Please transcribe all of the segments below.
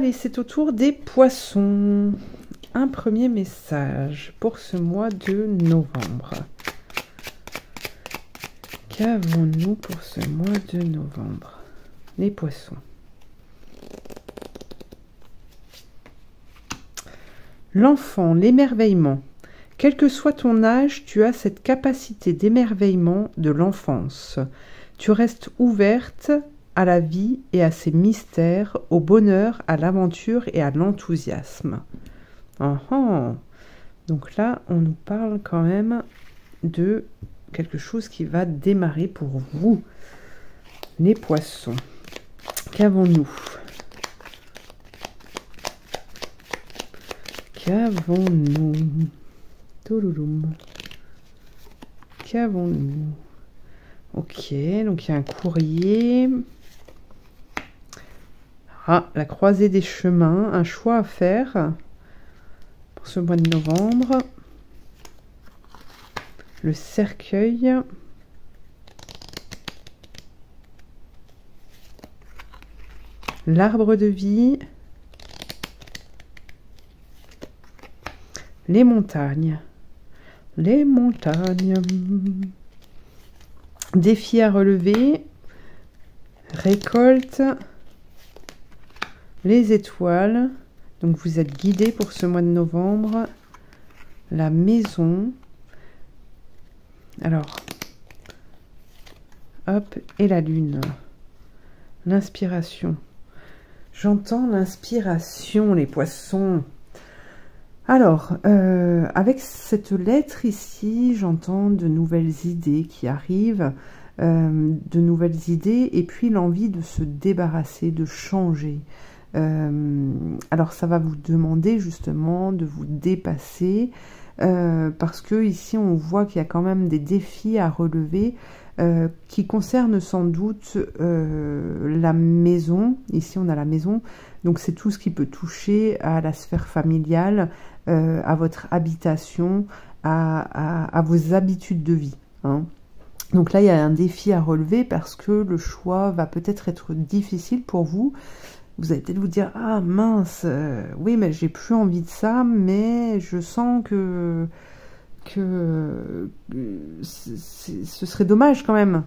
Allez, c'est au tour des poissons. Un premier message pour ce mois de novembre. Qu'avons-nous pour ce mois de novembre? Les poissons. L'enfant, l'émerveillement. Quel que soit ton âge, tu as cette capacité d'émerveillement de l'enfance. Tu restes ouverte à la vie et à ses mystères, au bonheur, à l'aventure et à l'enthousiasme. Donc là, on nous parle quand même de quelque chose qui va démarrer pour vous, les poissons. Qu'avons-nous? Qu'avons-nous? Toulouloum. Qu'avons-nous? Ok, donc il y a un courrier. Ah, la croisée des chemins, un choix à faire pour ce mois de novembre. Le cercueil. L'arbre de vie. Les montagnes. Les montagnes. Défi à relever. Récolte. Les étoiles. Donc vous êtes guidé pour ce mois de novembre. La maison. Alors. Hop. Et la lune. L'inspiration. J'entends l'inspiration, les poissons. Alors, avec cette lettre ici, j'entends de nouvelles idées qui arrivent, de nouvelles idées, et puis l'envie de se débarrasser, de changer. Alors, ça va vous demander justement de vous dépasser, parce que ici, on voit qu'il y a quand même des défis à relever, qui concernent sans doute la maison. Ici, on a la maison, donc c'est tout ce qui peut toucher à la sphère familiale, à votre habitation, à vos habitudes de vie. Hein. Donc là, il y a un défi à relever parce que le choix va peut-être être difficile pour vous. Vous allez peut-être vous dire, ah mince, oui, mais j'ai plus envie de ça, mais je sens que ce serait dommage quand même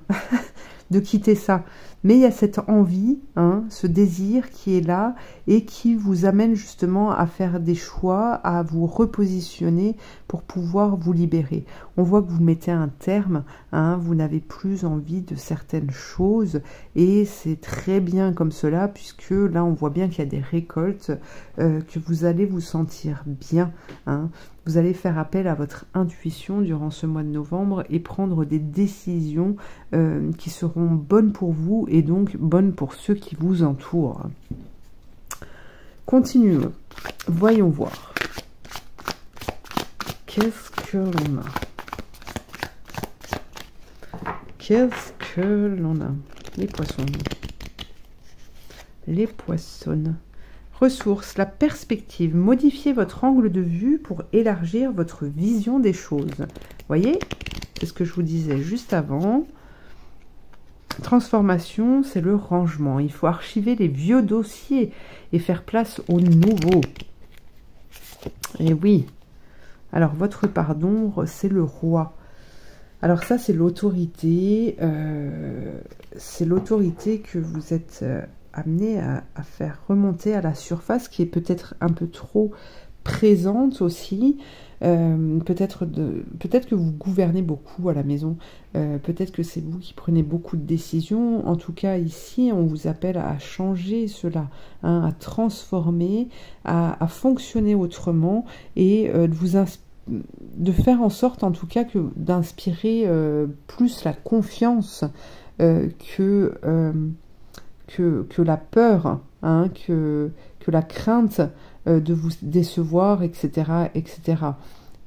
de quitter ça. Mais il y a cette envie, hein, ce désir qui est là et qui vous amène justement à faire des choix, à vous repositionner pour pouvoir vous libérer. On voit que vous mettez un terme, hein, vous n'avez plus envie de certaines choses et c'est très bien comme cela puisque là on voit bien qu'il y a des récoltes, que vous allez vous sentir bien. Hein. Vous allez faire appel à votre intuition durant ce mois de novembre et prendre des décisions qui seront bonnes pour vous et donc bonnes pour ceux qui vous entourent. Continuons. Voyons voir. Qu'est-ce que l'on a? Qu'est-ce que l'on a? Les poissons. Les poissons. Ressources, la perspective. Modifiez votre angle de vue pour élargir votre vision des choses. Voyez? C'est ce que je vous disais juste avant. Transformation, c'est le rangement. Il faut archiver les vieux dossiers et faire place aux nouveaux. Et oui. Alors, votre part d'ombre, c'est le roi. Alors ça, c'est l'autorité. C'est l'autorité que vous êtes amené à faire remonter à la surface, qui est peut-être un peu trop présente aussi. Peut-être que vous gouvernez beaucoup à la maison. Peut-être que c'est vous qui prenez beaucoup de décisions. En tout cas, ici, on vous appelle à changer cela, hein, à transformer, à fonctionner autrement et de faire en sorte, en tout cas, d'inspirer plus la confiance que la peur, hein, que la crainte de vous décevoir, etc. etc.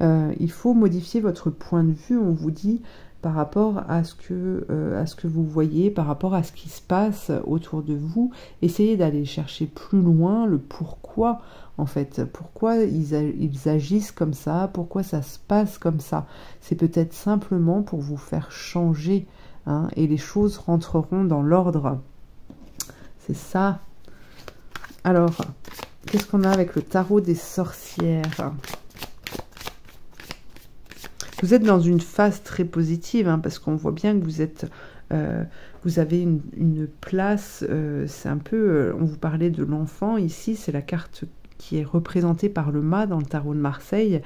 Il faut modifier votre point de vue, on vous dit, par rapport à ce que vous voyez, par rapport à ce qui se passe autour de vous. Essayez d'aller chercher plus loin le pourquoi, en fait. Pourquoi ils agissent comme ça, pourquoi ça se passe comme ça. C'est peut-être simplement pour vous faire changer, hein, et les choses rentreront dans l'ordre. C'est ça. Alors, qu'est-ce qu'on a avec le tarot des sorcières? Vous êtes dans une phase très positive, hein, parce qu'on voit bien que vous êtes, vous avez une place, c'est un peu, on vous parlait de l'enfant, ici c'est la carte qui est représentée par le mât dans le tarot de Marseille,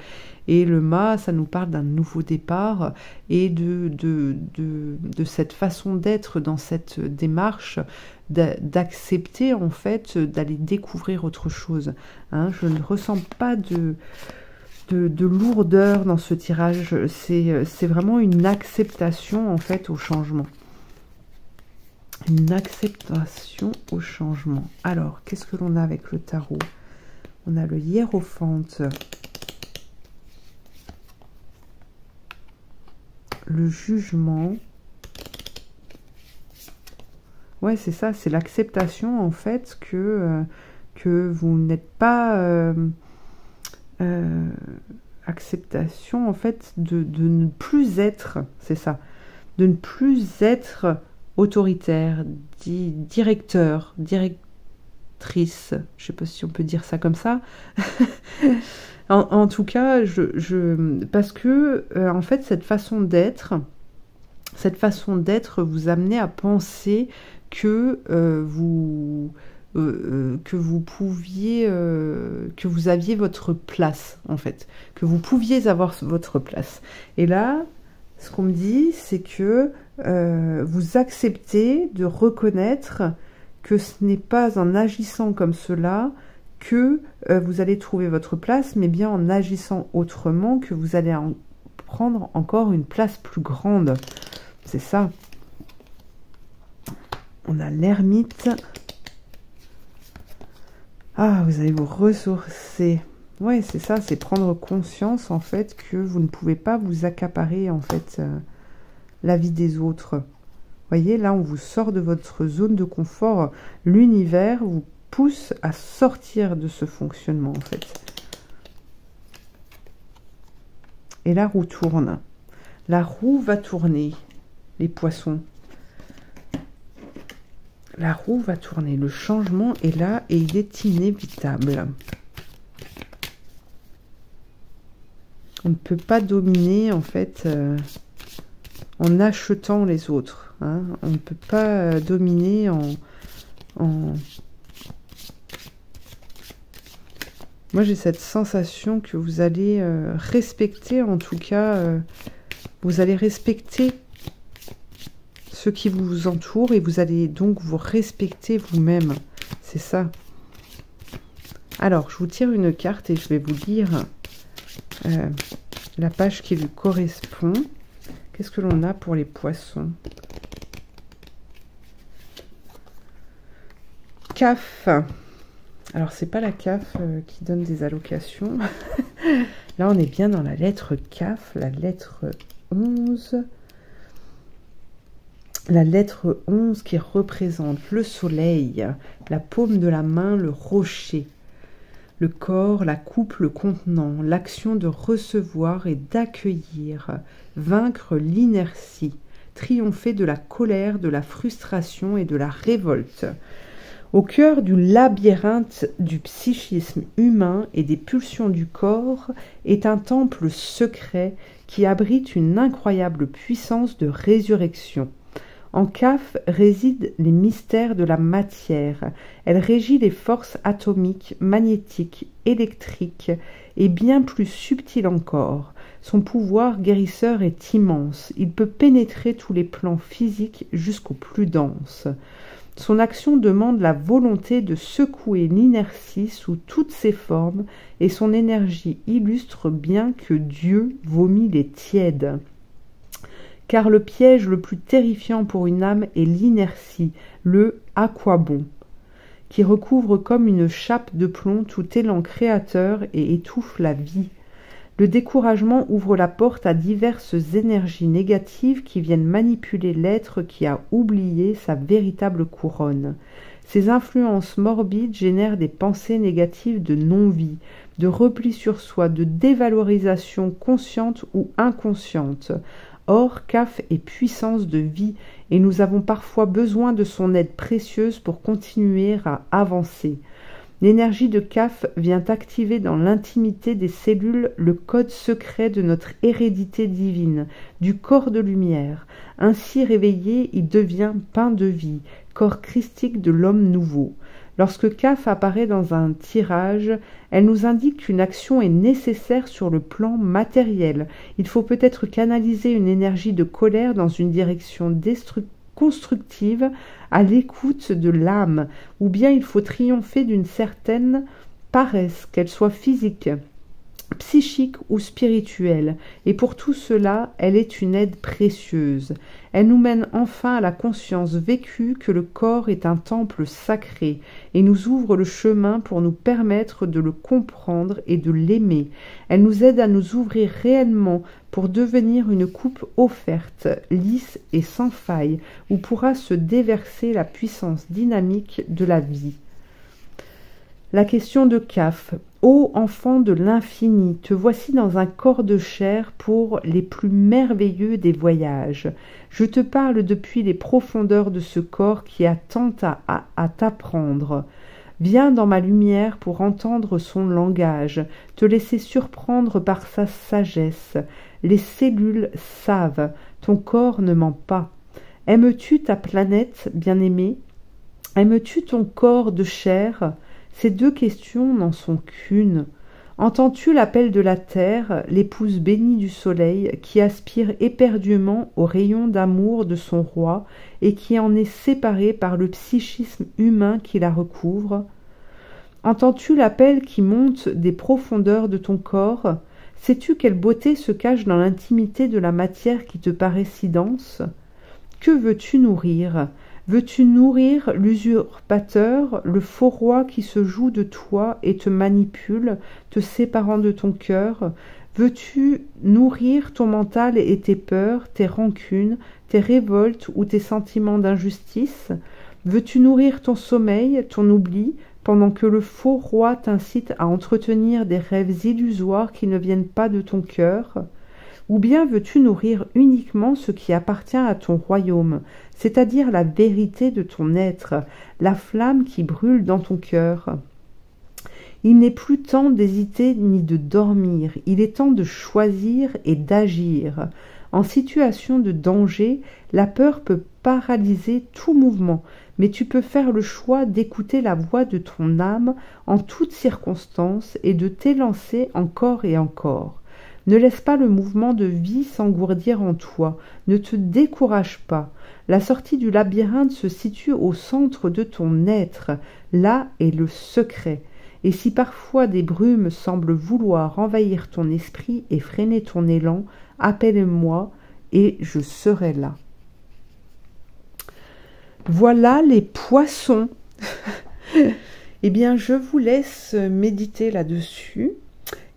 et le mât, ça nous parle d'un nouveau départ, et de cette façon d'être dans cette démarche, d'accepter en fait, d'aller découvrir autre chose. Hein. Je ne ressens pas de lourdeur dans ce tirage, c'est vraiment une acceptation en fait au changement. Une acceptation au changement. Alors, qu'est-ce que l'on a avec le tarot? On a le hiérophante, le jugement. Ouais, c'est ça, c'est l'acceptation en fait que vous n'êtes pas... acceptation en fait de ne plus être, c'est ça, de ne plus être autoritaire, directeur, directrice, je sais pas si on peut dire ça comme ça. en tout cas, parce que en fait cette façon d'être vous amenait à penser que que vous aviez votre place, en fait, que vous pouviez avoir votre place. Et là, ce qu'on me dit, c'est que vous acceptez de reconnaître que ce n'est pas en agissant comme cela que vous allez trouver votre place, mais bien en agissant autrement que vous allez prendre encore une place plus grande. C'est ça. On a l'ermite. Ah, vous allez vous ressourcer. Ouais, c'est ça, c'est prendre conscience, en fait, que vous ne pouvez pas vous accaparer, en fait, la vie des autres. Vous voyez, là, on vous sort de votre zone de confort. L'univers vous pousse à sortir de ce fonctionnement, en fait. Et la roue tourne. La roue va tourner, les poissons. La roue va tourner, le changement est là et il est inévitable. On ne peut pas dominer en fait en achetant les autres. Hein. On ne peut pas dominer Moi j'ai cette sensation que vous allez respecter, en tout cas, vous allez respecter ceux qui vous entourent et vous allez donc vous respecter vous-même. C'est ça. Alors, je vous tire une carte et je vais vous lire la page qui lui correspond. Qu'est-ce que l'on a pour les poissons? CAF. Alors, c'est pas la CAF qui donne des allocations. Là, on est bien dans la lettre CAF, la lettre 11. La lettre 11 qui représente le soleil, la paume de la main, le rocher, le corps, la coupe, le contenant, l'action de recevoir et d'accueillir, vaincre l'inertie, triompher de la colère, de la frustration et de la révolte. Au cœur du labyrinthe du psychisme humain et des pulsions du corps est un temple secret qui abrite une incroyable puissance de résurrection. En CAF résident les mystères de la matière. Elle régit les forces atomiques, magnétiques, électriques et bien plus subtiles encore. Son pouvoir guérisseur est immense. Il peut pénétrer tous les plans physiques jusqu'aux plus denses. Son action demande la volonté de secouer l'inertie sous toutes ses formes et son énergie illustre bien que Dieu vomit les tièdes. Car le piège le plus terrifiant pour une âme est l'inertie, le « à quoi bon ?» qui recouvre comme une chape de plomb tout élan créateur et étouffe la vie. Le découragement ouvre la porte à diverses énergies négatives qui viennent manipuler l'être qui a oublié sa véritable couronne. Ces influences morbides génèrent des pensées négatives de non-vie, de repli sur soi, de dévalorisation consciente ou inconsciente. Or, CAF est puissance de vie et nous avons parfois besoin de son aide précieuse pour continuer à avancer. L'énergie de CAF vient activer dans l'intimité des cellules le code secret de notre hérédité divine, du corps de lumière. Ainsi réveillé, il devient pain de vie, corps christique de l'homme nouveau. Lorsque CAF apparaît dans un tirage, elle nous indique qu'une action est nécessaire sur le plan matériel. Il faut peut-être canaliser une énergie de colère dans une direction constructive à l'écoute de l'âme, ou bien il faut triompher d'une certaine paresse, qu'elle soit physique, psychique ou spirituelle, et pour tout cela, elle est une aide précieuse. Elle nous mène enfin à la conscience vécue que le corps est un temple sacré, et nous ouvre le chemin pour nous permettre de le comprendre et de l'aimer. Elle nous aide à nous ouvrir réellement pour devenir une coupe offerte, lisse et sans faille, où pourra se déverser la puissance dynamique de la vie. La question de CAF. Ô enfant de l'infini, te voici dans un corps de chair pour les plus merveilleux des voyages. Je te parle depuis les profondeurs de ce corps qui a tant à t'apprendre. Viens dans ma lumière pour entendre son langage, te laisser surprendre par sa sagesse. Les cellules savent, ton corps ne ment pas. Aimes-tu ta planète, bien-aimée? Aimes-tu ton corps de chair? Ces deux questions n'en sont qu'une. Entends-tu l'appel de la terre, l'épouse bénie du soleil, qui aspire éperdument aux rayons d'amour de son roi et qui en est séparée par le psychisme humain qui la recouvre? Entends-tu l'appel qui monte des profondeurs de ton corps? Sais-tu quelle beauté se cache dans l'intimité de la matière qui te paraît si dense? Que veux-tu nourrir? Veux-tu nourrir l'usurpateur, le faux roi qui se joue de toi et te manipule, te séparant de ton cœur? Veux-tu nourrir ton mental et tes peurs, tes rancunes, tes révoltes ou tes sentiments d'injustice? Veux-tu nourrir ton sommeil, ton oubli, pendant que le faux roi t'incite à entretenir des rêves illusoires qui ne viennent pas de ton cœur? Ou bien veux-tu nourrir uniquement ce qui appartient à ton royaume, c'est-à-dire la vérité de ton être, la flamme qui brûle dans ton cœur? Il n'est plus temps d'hésiter ni de dormir, il est temps de choisir et d'agir. En situation de danger, la peur peut paralyser tout mouvement, mais tu peux faire le choix d'écouter la voix de ton âme en toutes circonstances et de t'élancer encore et encore. Ne laisse pas le mouvement de vie s'engourdir en toi, ne te décourage pas. La sortie du labyrinthe se situe au centre de ton être, là est le secret. Et si parfois des brumes semblent vouloir envahir ton esprit et freiner ton élan, appelle-moi et je serai là. Voilà les poissons. Eh bien, je vous laisse méditer là-dessus.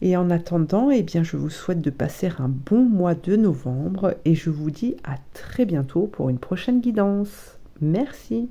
Et en attendant, eh bien, je vous souhaite de passer un bon mois de novembre et je vous dis à très bientôt pour une prochaine guidance. Merci.